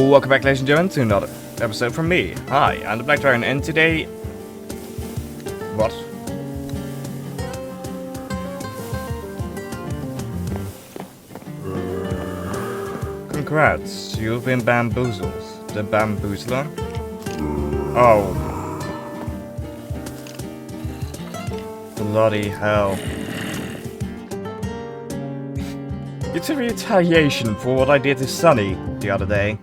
Welcome back, ladies and gentlemen, to another episode from me. Hi, I'm the Black Dragon, and today... What? Congrats, you've been bamboozled. The bamboozler? Oh. Bloody hell. It's a retaliation for what I did to Sunny the other day.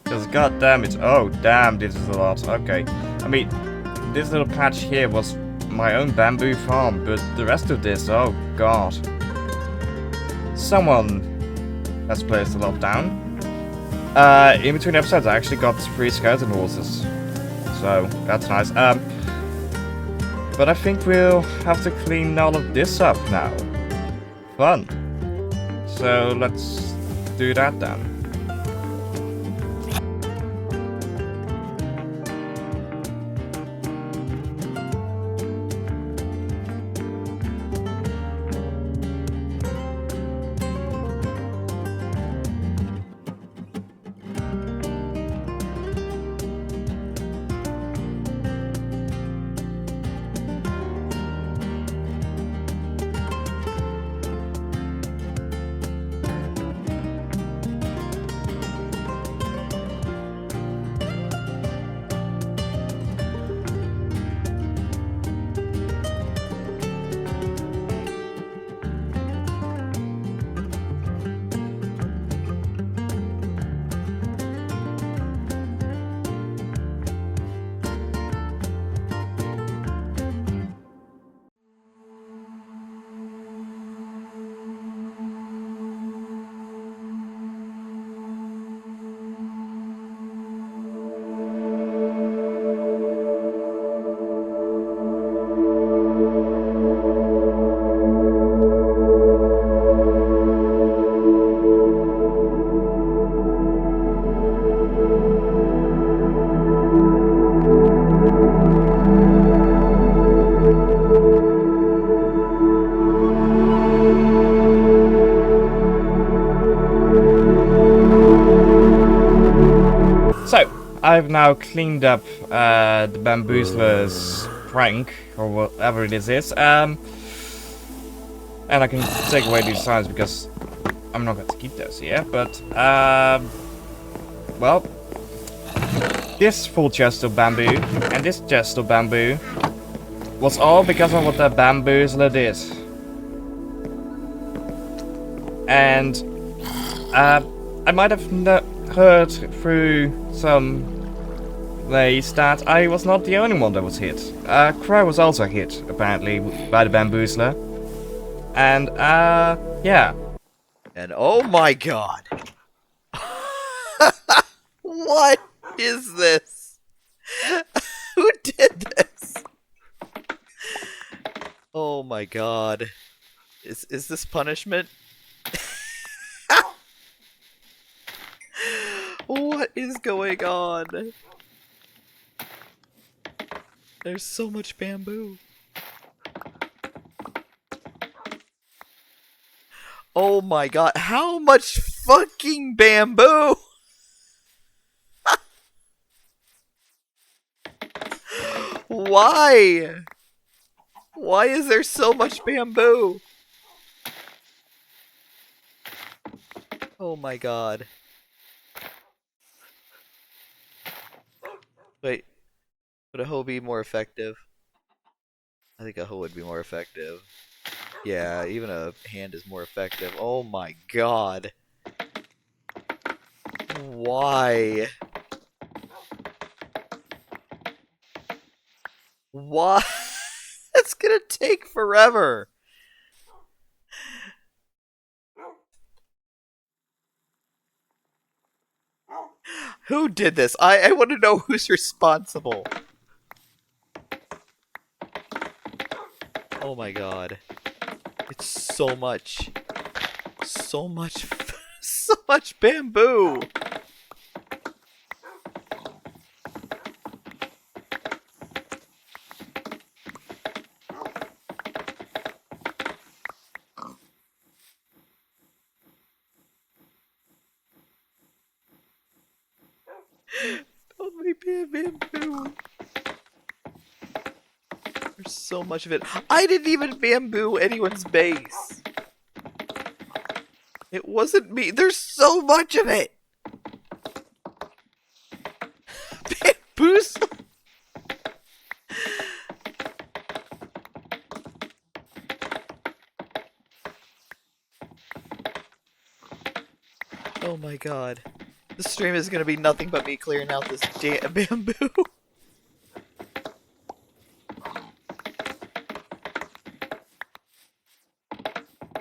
Because goddamn it, oh damn, this is a lot. Okay, I mean, this little patch here was my own bamboo farm, but the rest of this, oh god. Someone has placed a lot down. In between episodes I actually got 3 skeleton horses. So, that's nice. But I think we'll have to clean all of this up now. Fun. So let's do that then. I've now cleaned up the bamboozler's prank, or whatever it is, and I can take away these signs because I'm not going to keep those here, but, well, this full chest of bamboo and this chest of bamboo was all because of what the bamboozler did. And, I might have heard through some ways that I was not the only one that was hit. Crow was also hit, apparently, by the bamboozler. And, yeah. And oh my god. What is this? Who did this? Oh my god. Is this punishment? What is going on? There's so much bamboo. Oh my god, how much fucking bamboo? Why? Why is there so much bamboo? Oh my god. Wait, would a hoe be more effective? I think a hoe would be more effective. Yeah, even a hand is more effective. Oh my god. Why? Why? It's gonna take forever. Who did this? I want to know who's responsible. Oh my god. It's so much. So much. So much bamboo. so much of it. I didn't even bamboo anyone's base. It wasn't me. There's so much of it. Bamboozeld. Oh my god. This stream is gonna be nothing but me clearing out this damn bamboo.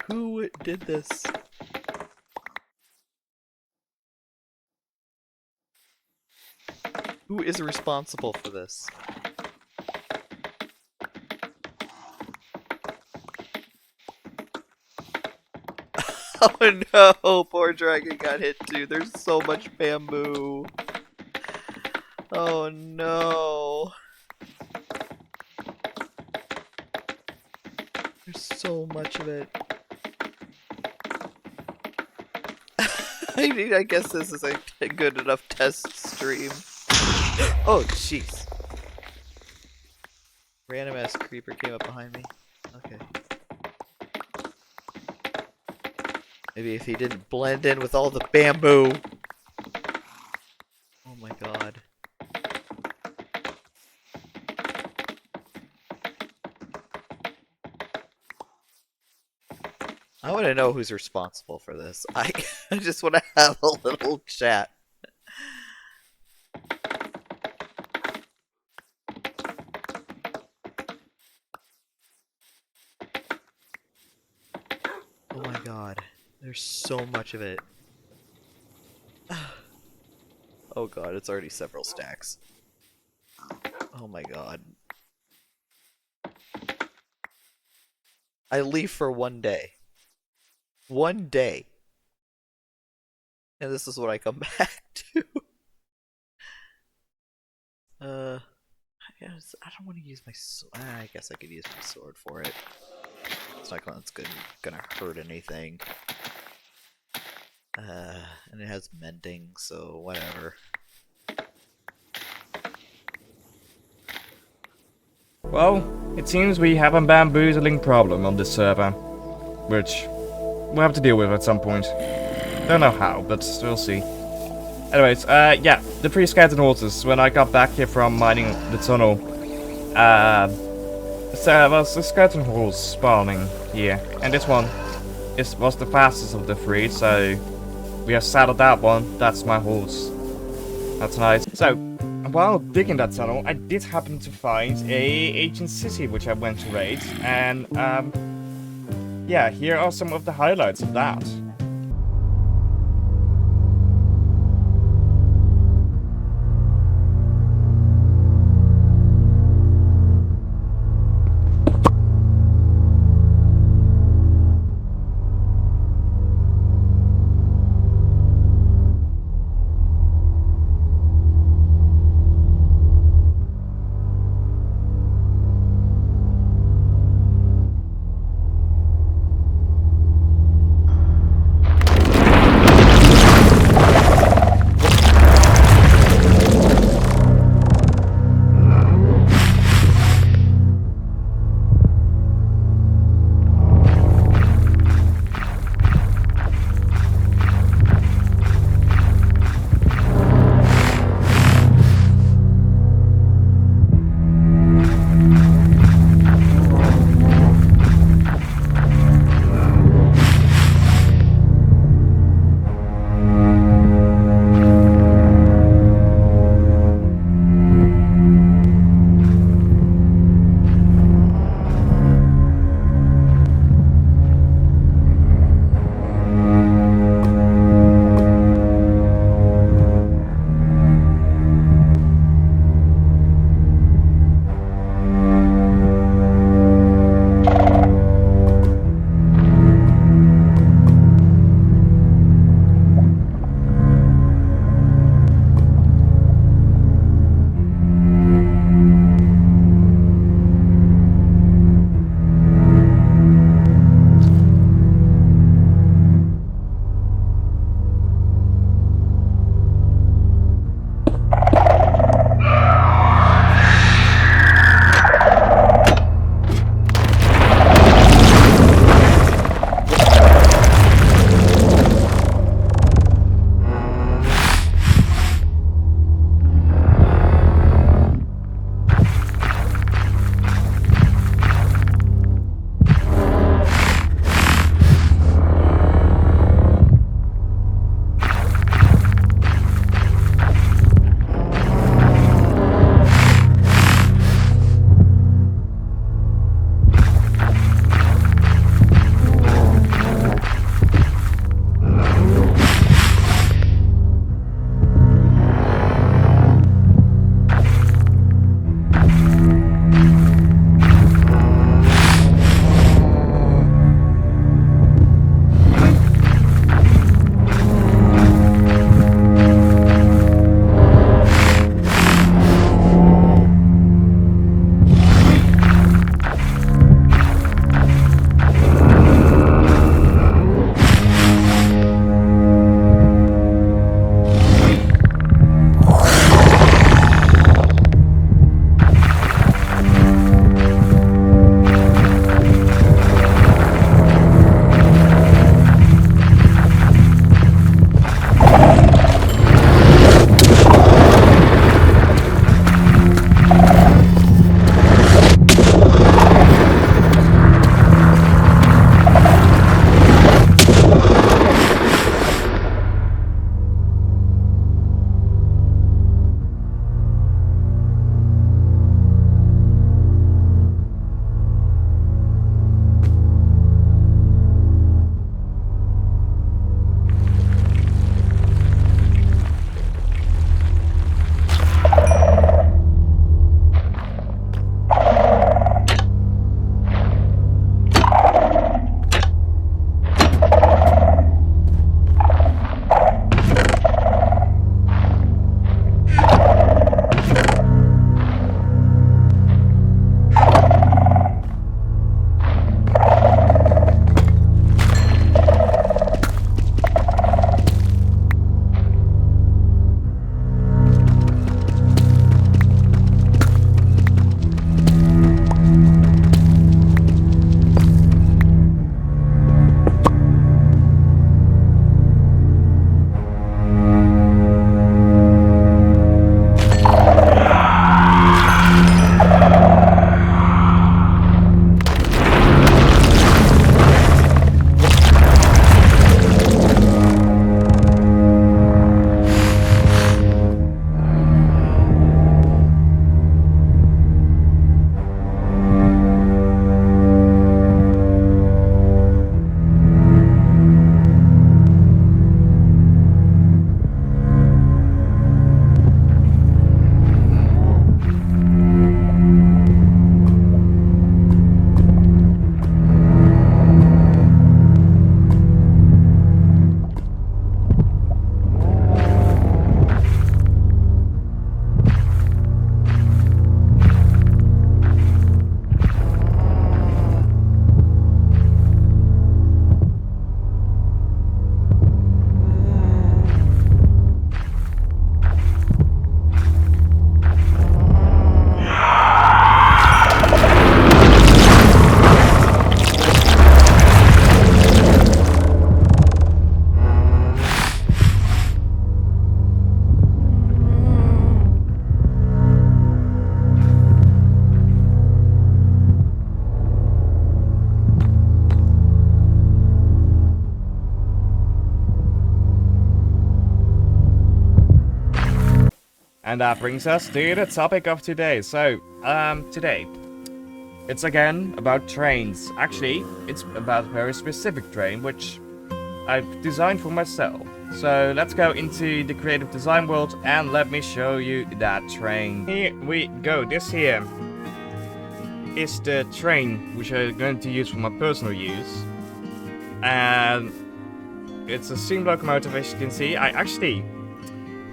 Who did this? Who is responsible for this? Oh no, poor dragon got hit too. There's so much bamboo. Oh no. There's so much of it. I guess this is a good enough test stream. Oh jeez. Random ass creeper came up behind me. Okay. Maybe if he didn't blend in with all the bamboo. Oh my god. I want to know who's responsible for this. I just want to have a little chat. Oh my god. There's so much of it. Oh god, it's already several stacks. Oh my god. I leave for one day. One day. And this is what I come back to. I don't want to use my sword. I guess I could use my sword for it. It's not gonna hurt anything. And it has mending, so whatever. Well, it seems we have a bamboozling problem on this server, which we'll have to deal with at some point. Don't know how, but we'll see. Anyways, yeah, the three skeleton horses, when I got back here from mining the tunnel, so there was a skeleton horse spawning here, and this one was the fastest of the three, so we have saddled that one. That's my horse. That's nice. So, while digging that tunnel, I did happen to find a ancient city which I went to raid, and yeah, here are some of the highlights of that. And that brings us to the topic of today. So, today, it's again about trains. Actually, it's about a very specific train, which I've designed for myself. So, let's go into the creative design world and let me show you that train. Here we go. This here is the train which I'm going to use for my personal use. And it's a steam locomotive, as you can see. I actually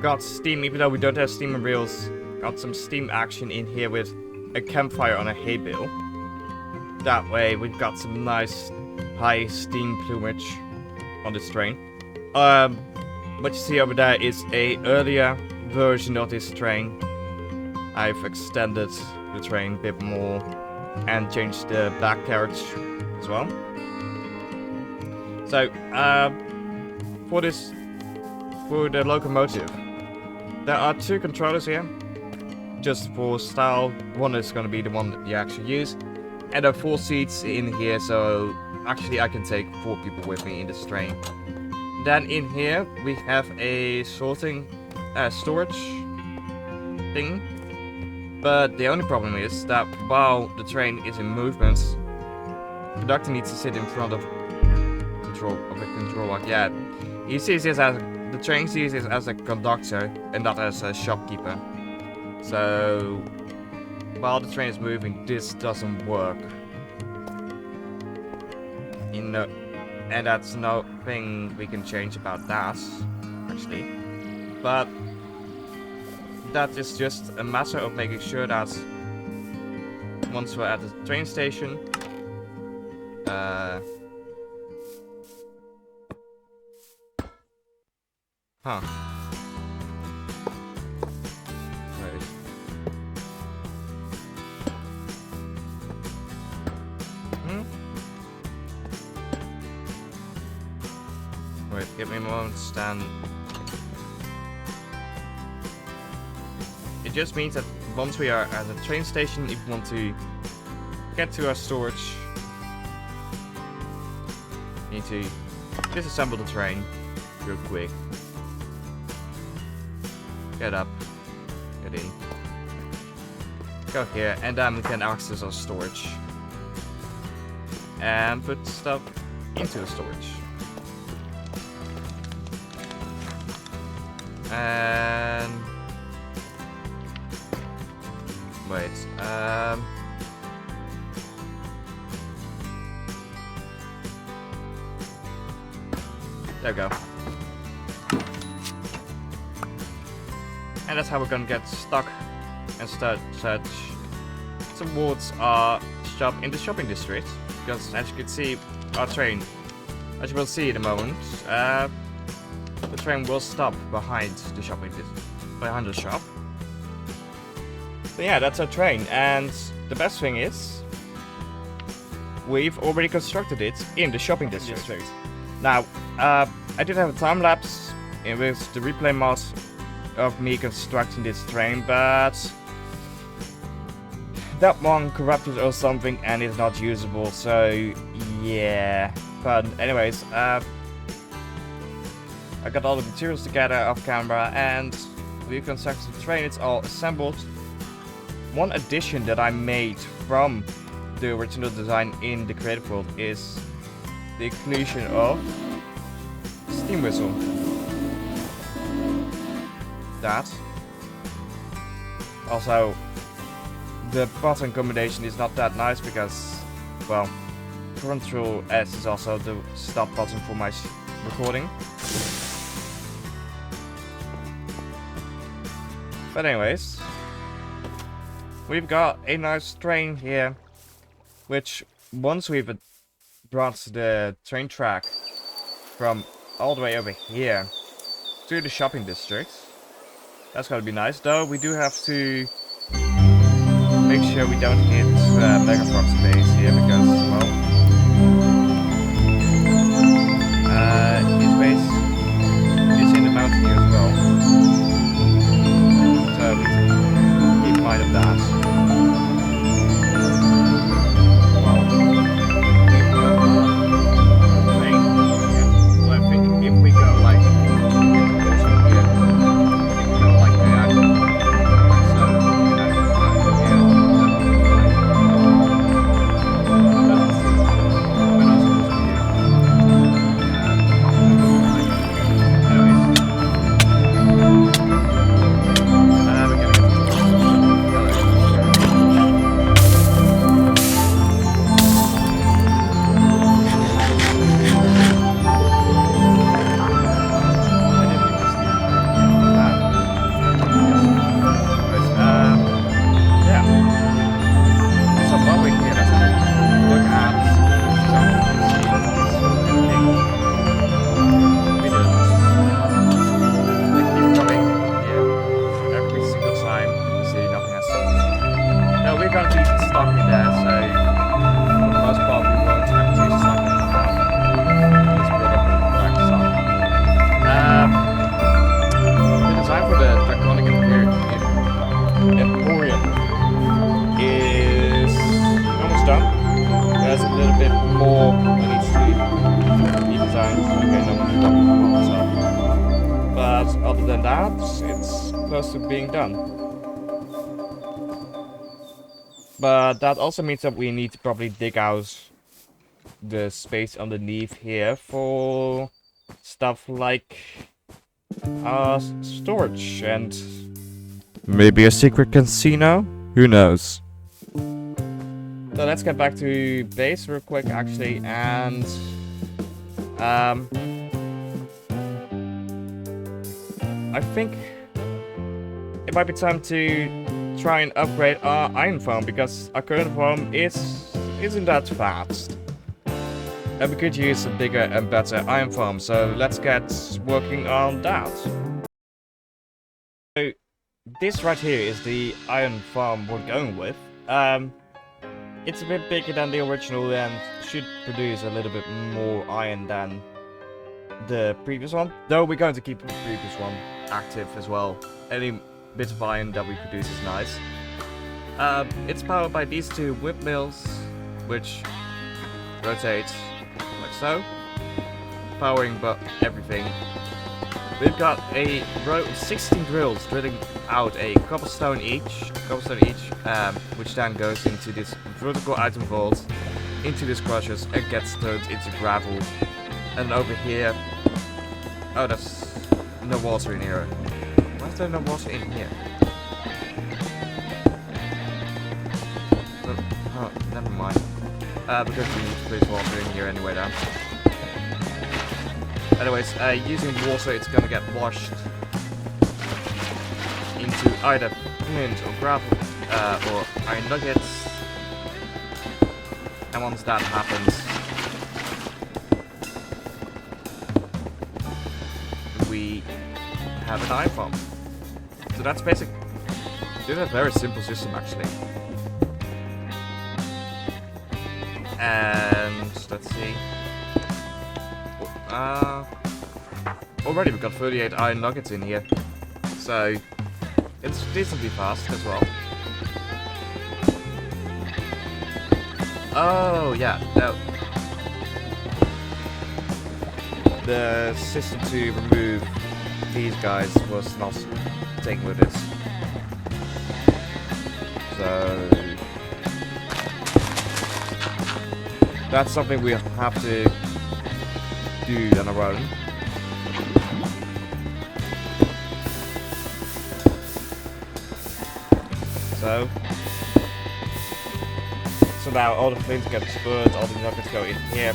got steam, even though we don't have steam and reels, got some steam action in here with a campfire on a hay bale. That way we've got some nice high steam plumage on this train. What you see over there is a earlier version of this train. I've extended the train a bit more and changed the back carriage as well. So, for the locomotive, there are two controllers here, just for style. One is going to be the one that you actually use, and there are 4 seats in here, so actually I can take 4 people with me in this train. Then in here we have a sorting storage thing, but the only problem is that while the train is in movement, the conductor needs to sit in front of a controller. Yeah, he sees this as the train sees this as a conductor and not as a shopkeeper. So while the train is moving, this doesn't work. You know, and that's nothing we can change about that, actually. But that is just a matter of making sure that once we're at the train station, Huh. Wait. Wait, give me a moment to stand. It just means that once we are at the train station, if we want to get to our storage, we need to disassemble the train real quick. Get up, get in, go here, and then we can access our storage and put stuff into the storage. And wait, there we go. And that's how we're gonna get stuck and such towards our shop in the shopping district. Because as you can see, our train, as you will see in a moment, the train will stop behind the shopping behind the shop. So yeah, that's our train, and the best thing is we've already constructed it in the shopping district. Now, I did have a time lapse with the replay mod of me constructing this train, but that one corrupted or something and is not usable, so yeah. But anyways, I got all the materials together off camera and we constructed the train. It's all assembled. One addition that I made from the original design in the creative world is the inclusion of steam whistle. That. Also, the button combination is not that nice because, well, Control S is also the stop button for my recording. But anyways, we've got a nice train here, which once we've brought the train track from all the way over here to the shopping district, that's gonna be nice. Though we do have to make sure we don't hit Megaprox base here because, well, his base is in the mountain here as well. So we keep in mind of that. So if we go like here, we can go like that. but it's close to being done. But that also means that we need to probably dig out the space underneath here for stuff like storage and maybe a secret casino? Who knows? So let's get back to base real quick actually, and I think it might be time to try and upgrade our iron farm, because our current farm isn't that fast. And we could use a bigger and better iron farm, so let's get working on that. So this right here is the iron farm we're going with. It's a bit bigger than the original and should produce a little bit more iron than the previous one. Though we're going to keep the previous one active as well. Any bit of iron that we produce is nice. It's powered by these two whip mills, which rotate like so, powering but everything. We've got a row of 16 drills drilling out a cobblestone each, which then goes into this vertical item vault, into this crushers, and gets turned into gravel. And over here, oh, there's no water in here. Why is there no water in here? Oh, never mind. Because we need to place water in here anyway then. Anyways, using water, it's gonna get washed into either flint or gravel, or iron nuggets. And once that happens, we have an iron farm. So that's basic. It's a very simple system actually. And let's see. Already we've got 38 iron nuggets in here, so it's decently fast as well. Oh yeah, no. The system to remove these guys was not taken with this. So that's something we have to do on our own. So now all the flames get spurred, all the nuggets go in here,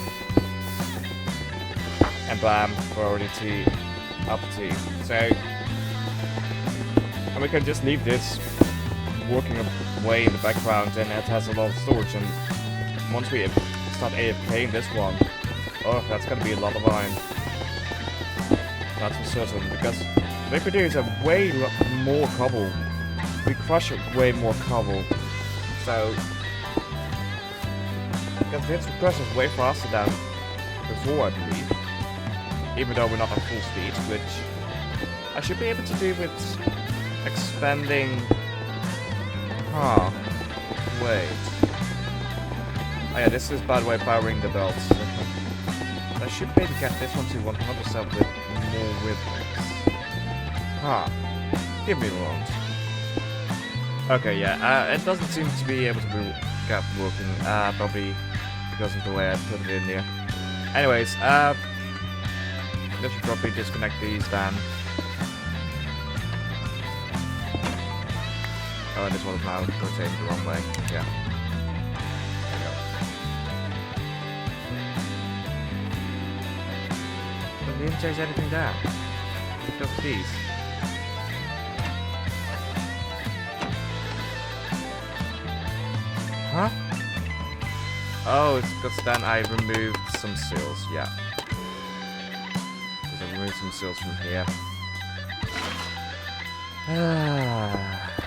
and bam, we're already up to. So, and we can just leave this working away in the background, and it has a lot of storage. And once we start AFKing this one, oh, that's gonna be a lot of iron. That's for certain, because they produce a way more cobble. We crush it way more cobble, so because this crushes way faster than before, I believe. Even though we're not at full speed, which I should be able to do with expanding. Wait. Oh yeah, this is by the way powering the belts. I should be able to get this one to 100% with more whip mills. Give me a moment. Okay, yeah, it doesn't seem to be able to get working, probably because of the way I put it in there. Anyways, I should probably disconnect these then. Oh, and this one is now rotating the wrong way, yeah. There we go. But we didn't change anything down. Just these. Huh? Oh, it's because then I removed some seals, yeah. Because I removed some seals from here.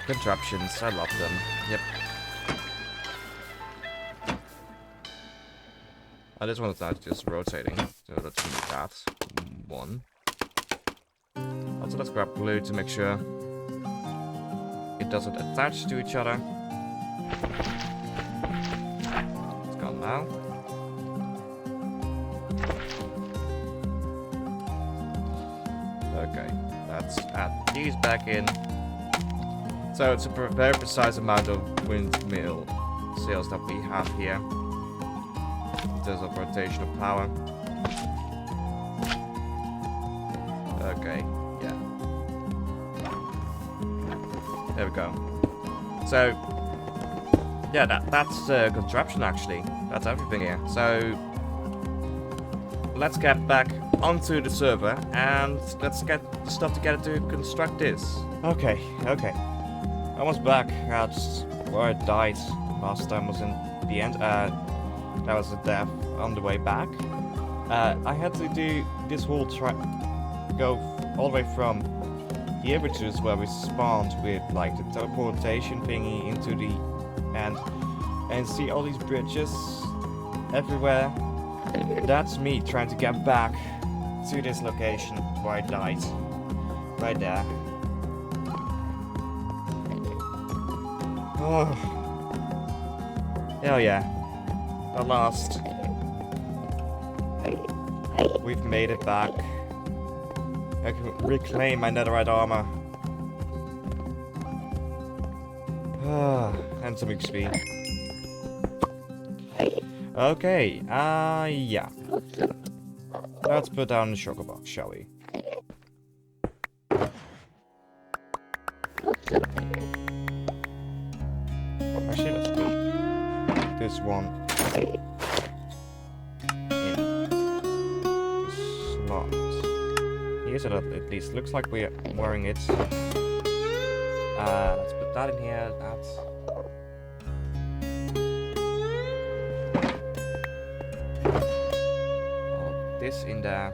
Contraptions, I love them. Yep. Oh, this one is not just rotating, so let's remove that. One. Also, let's grab glue to make sure it doesn't attach to each other. Now. Okay, that's let's add these back in. So it's a very precise amount of windmill sails that we have here. In terms of rotational power. Okay, yeah. There we go. So, yeah, that's the contraption actually. That's everything here. So, let's get back onto the server and let's get the stuff together to construct this. Okay. I was back at where I died last time was in the end. That was a death on the way back. I had to do this whole go all the way from here, which is where we spawned with like the teleportation thingy into the and see all these bridges everywhere. That's me trying to get back to this location where I died. Right there. Oh. Hell yeah. At last. We've made it back. I can reclaim my netherite armor. And some XP. Okay, yeah. Let's put down the shulker box, shall we? Actually, let's put this one in the slot. Here's it, at least looks like we're wearing it. Let's put that in here, this in there.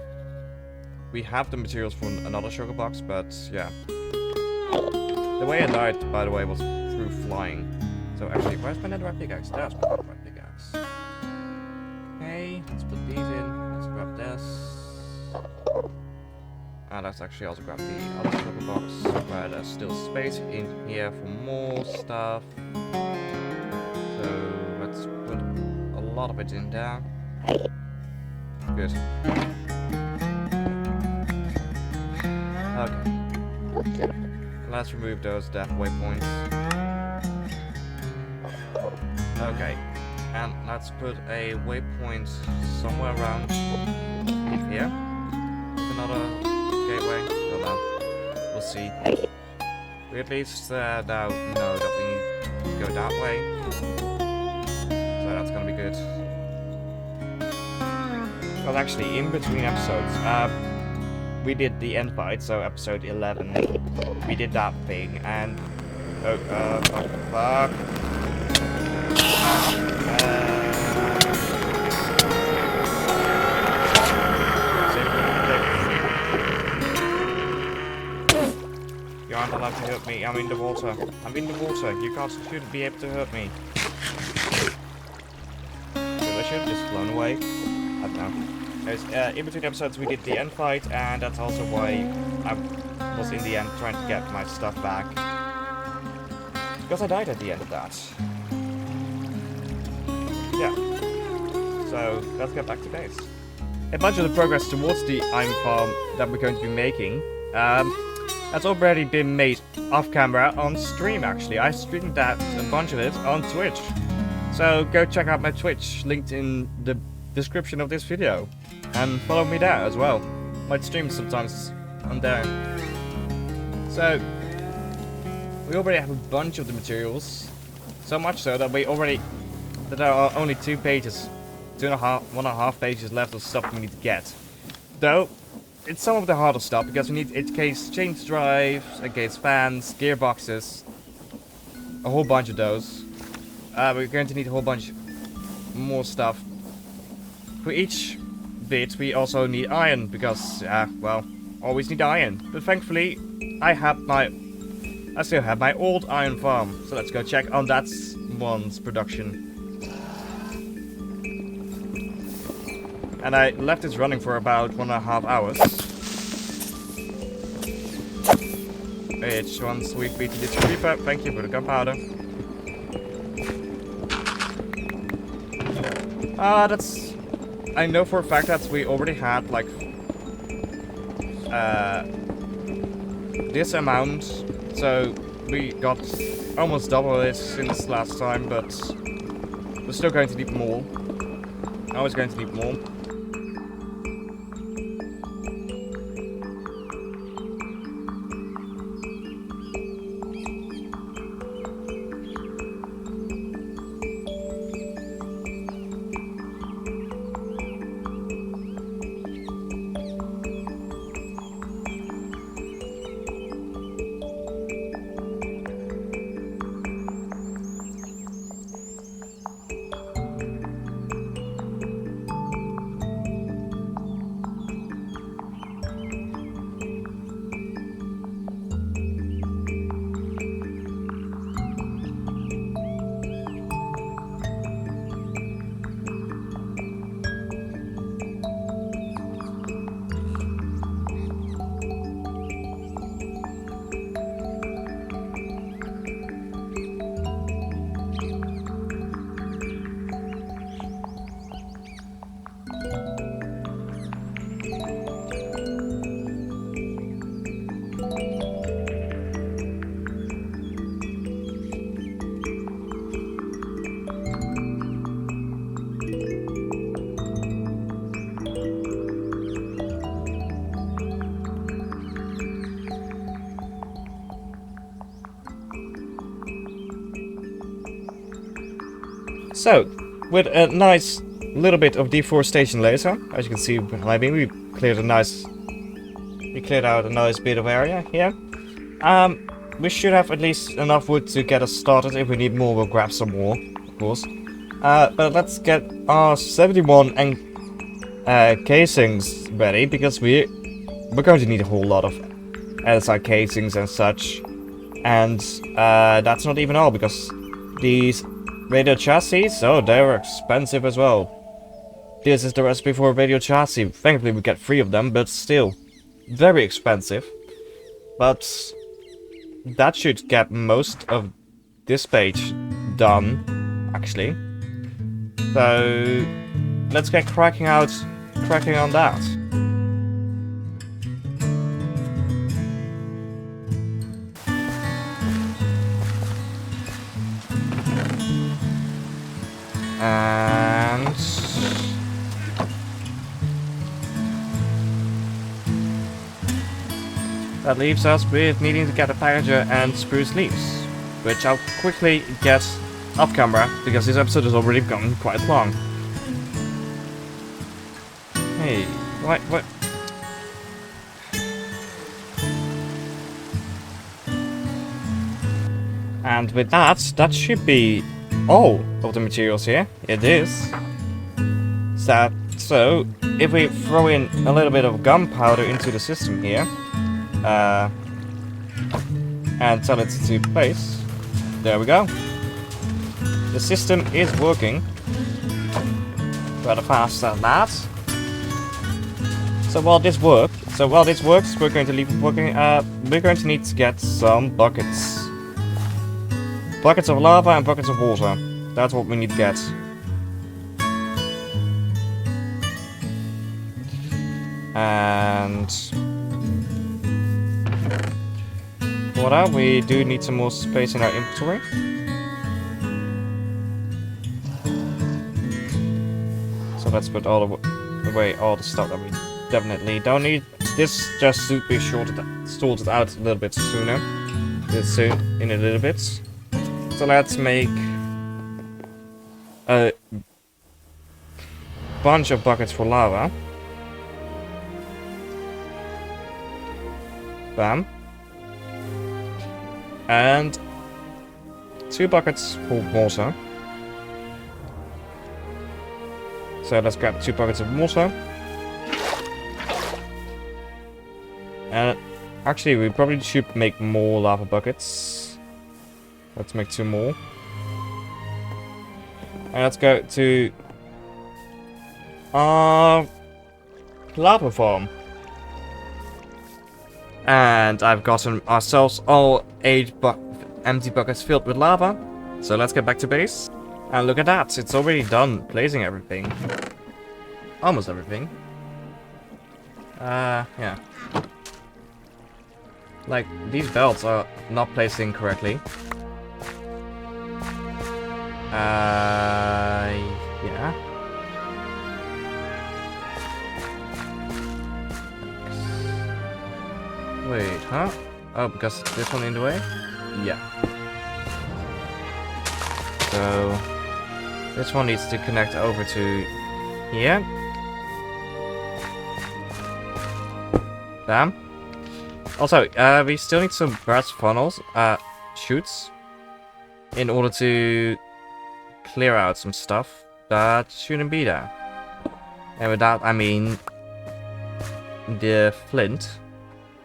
We have the materials from another sugar box, but yeah. The way I died, by the way, was through flying. So actually, where's my netherite pickaxe? There's my netherite pickaxe. Okay, let's put these in. Let's grab this. And let's actually also grab the other sugar box, where there's still space in here for more stuff. So let's put a lot of it in there. Good. Okay. Let's remove those death waypoints. Okay. And let's put a waypoint somewhere around here. Another gateway. Hold on. We'll see. We at least now know that we need to go that way. So that's gonna be good. Well, actually, in between episodes, we did the end fight, so episode 11. We did that thing, and fuck. You aren't allowed to hurt me. I'm in the water. I'm in the water. You shouldn't be able to hurt me. So I should have just flown away. I don't know. In between episodes we did the end fight, and that's also why I was in the end trying to get my stuff back. Because I died at the end of that. Yeah. So, let's get back to base. A bunch of the progress towards the iron farm that we're going to be making has already been made off camera on stream actually. I streamed that, a bunch of it, on Twitch. So go check out my Twitch, linked in the description of this video. And follow me there as well. Might stream sometimes on there. So, we already have a bunch of the materials. So much so that there are only 2 pages, 1.5 pages left of stuff we need to get. Though, it's some of the harder stuff because we need it case change drives, against fans, gearboxes, a whole bunch of those. We're going to need a whole bunch more stuff. For each bit, we also need iron because, well, always need iron. But thankfully, I still have my old iron farm. So let's go check on that one's production. And I left this running for about 1.5 hours. Which one sweet beat to this creeper. Thank you for the gunpowder. I know for a fact that we already had like this amount. So we got almost double it since last time, but we're still going to need more. Always going to need more. So, with a nice little bit of deforestation later, as you can see behind me, we cleared out a nice bit of area here. We should have at least enough wood to get us started. If we need more, we'll grab some more, of course. But let's get our 71 casings ready, because we're going to need a whole lot of LSI casings and such. And that's not even all, because these radio chassis, oh, they're expensive as well. This is the recipe for a radio chassis. Thankfully we get 3 of them, but still, very expensive. But that should get most of this page done, actually. So let's get cracking on that. And that leaves us with needing to get a packager and spruce leaves, which I'll quickly get off camera because this episode has already gone quite long. Hey, what? And with that should be all of the materials here. It is. So, if we throw in a little bit of gunpowder into the system here, and tell it to place, there we go. The system is working rather fast at that. So while this works, we're going to leave it working. We're going to need to get some buckets. Buckets of lava and buckets of water. That's what we need to get. And water, we do need some more space in our inventory. So let's put away all the stuff that we definitely don't need. This just should be sorted out a little bit sooner. In a little bit. So let's make a bunch of buckets for lava. Bam. And 2 buckets for water. So let's grab 2 buckets of water. And actually we probably should make more lava buckets. Let's make 2 more. And let's go to our lava farm. And I've gotten ourselves all 8 empty buckets filled with lava. So let's get back to base. And look at that, it's already done placing everything. Almost everything. Yeah. Like, these belts are not placing correctly. Yeah. Wait, huh? Oh, because this one in the way? Yeah. So, this one needs to connect over to here. Bam. Also, we still need some brass funnels, chutes, in order to clear out some stuff that shouldn't be there. And with that, I mean the flint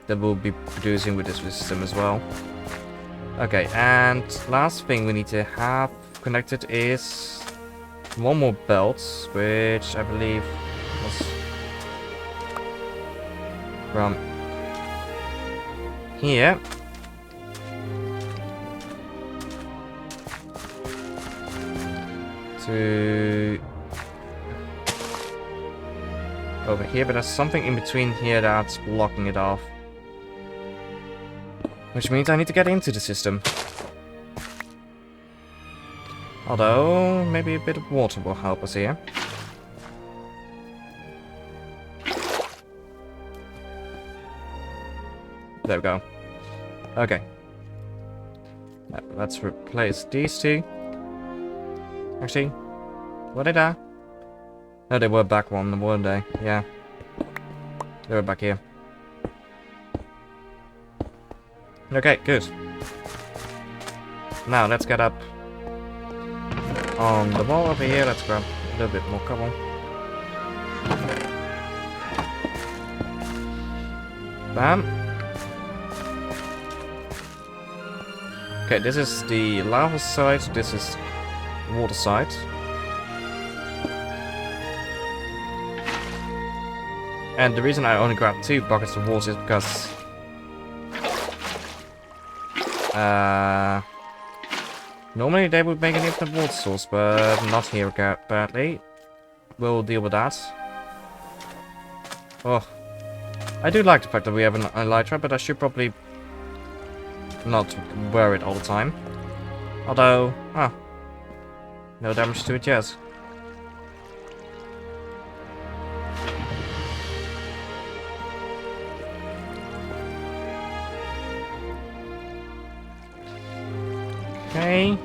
that we'll be producing with this system as well. Okay, and last thing we need to have connected is one more belt, which I believe was from here to over here, but there's something in between here that's blocking it off. Which means I need to get into the system. Although, maybe a bit of water will help us here. There we go. Okay. Now, let's replace these two. Actually, were they there? No, they were back one, weren't they? Yeah. They were back here. Okay, good. Now, let's get up on the wall over here. Let's grab a little bit more cobble. Bam. Okay, this is the lava side. This is water side. And the reason I only grabbed 2 buckets of water is because normally they would make an infinite water source, but not here apparently. We'll deal with that. Oh, I do like the fact that we have an elytra, but I should probably not wear it all the time. Although, no damage to it yet. Okay.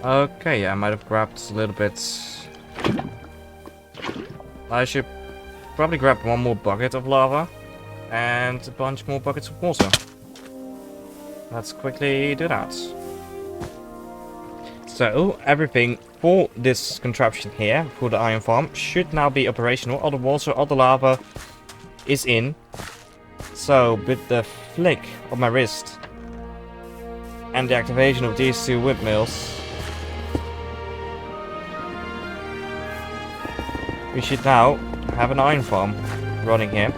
Okay, I might have grabbed a little bit. I should probably grab one more bucket of lava and a bunch more buckets of water. Let's quickly do that. So, everything for this contraption here, for the iron farm, should now be operational. All the water, all the lava is in. So, with the flick of my wrist and the activation of these 2 windmills, we should now have an iron farm running here.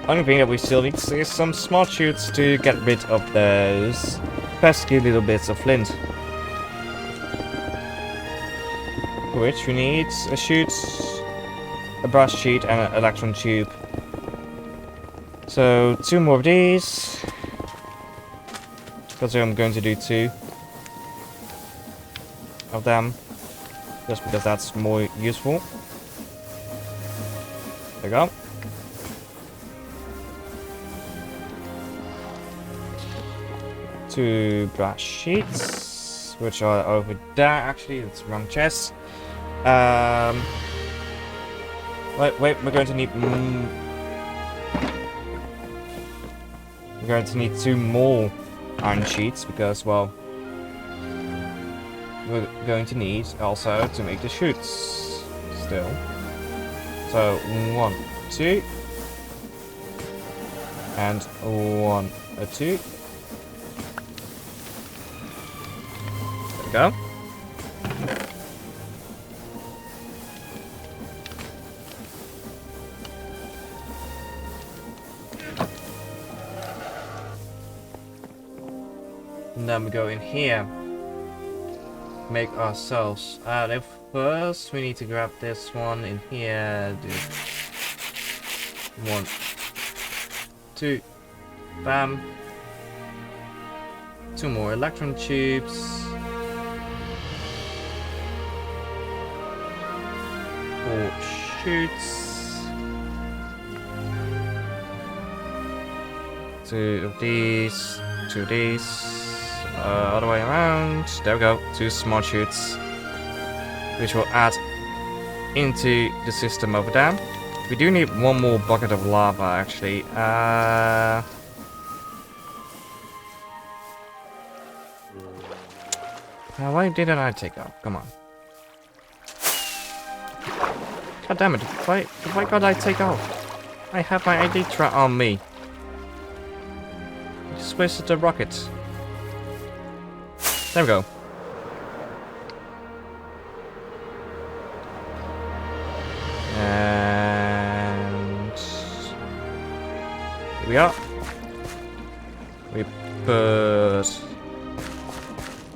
Only thing that we still need is some smart chutes to get rid of those pesky little bits of flint. For which we need a chute, a brass sheet and an electron tube. So 2 more of these. Because I'm going to do 2 of them. Just because that's more useful. There we go. Two brass sheets, which are over there. Actually, it's the wrong chest. Wait, we're going to need. We're going to need 2 more iron sheets because, well, we're going to need also to make the chutes still. So 1, 2, and 1, 2. There we go. And then we go in here. Make ourselves. First we need to grab this one in here. Do 1, 2, bam. 2 more electron tubes. 4 chutes. 2 of these. 2 of these. Other way around. There we go. 2 small chutes, which will add into the system over there. We do need 1 more bucket of lava, actually. Why didn't I take off? Come on. God damn it! Why can't I take off? I have my ID trap on me. I just wasted the rocket. There we go. And here we are. We put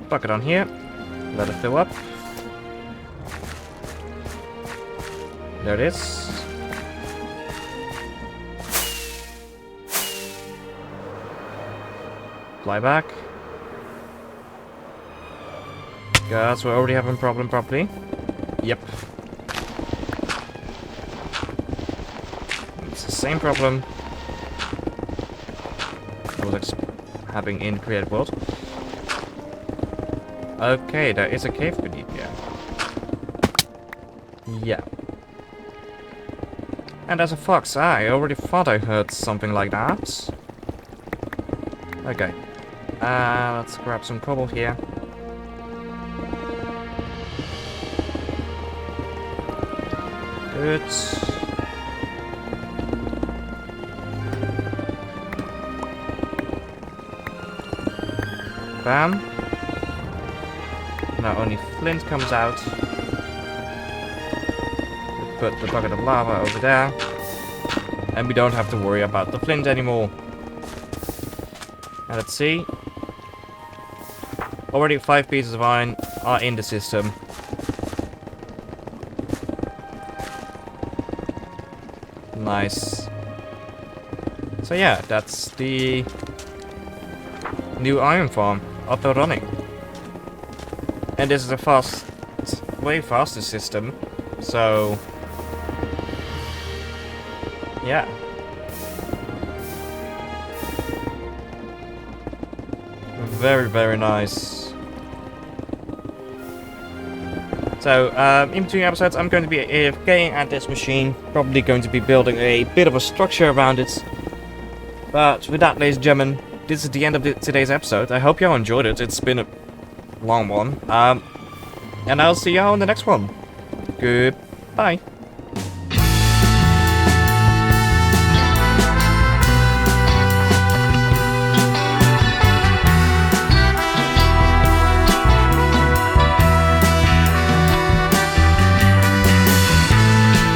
bucket on here. Let it fill up. There it is. Fly back. Guys, we're already having a problem properly. Yep. It's the same problem I was having in Create World. Okay, there is a cave beneath here. Yeah. And there's a fox. I already thought I heard something like that. Okay. Let's grab some cobble here. Good. Bam. Now only flint comes out. We put the bucket of lava over there. And we don't have to worry about the flint anymore. And let's see. Already 5 pieces of iron are in the system. Nice. So yeah, that's the new iron farm up and running. And this is a way faster system. So yeah. Very, very nice. So, in between episodes, I'm going to be AFKing at this machine. Probably going to be building a bit of a structure around it. But with that, ladies and gentlemen, this is the end of today's episode. I hope y'all enjoyed it. It's been a long one. And I'll see y'all in the next one. Goodbye.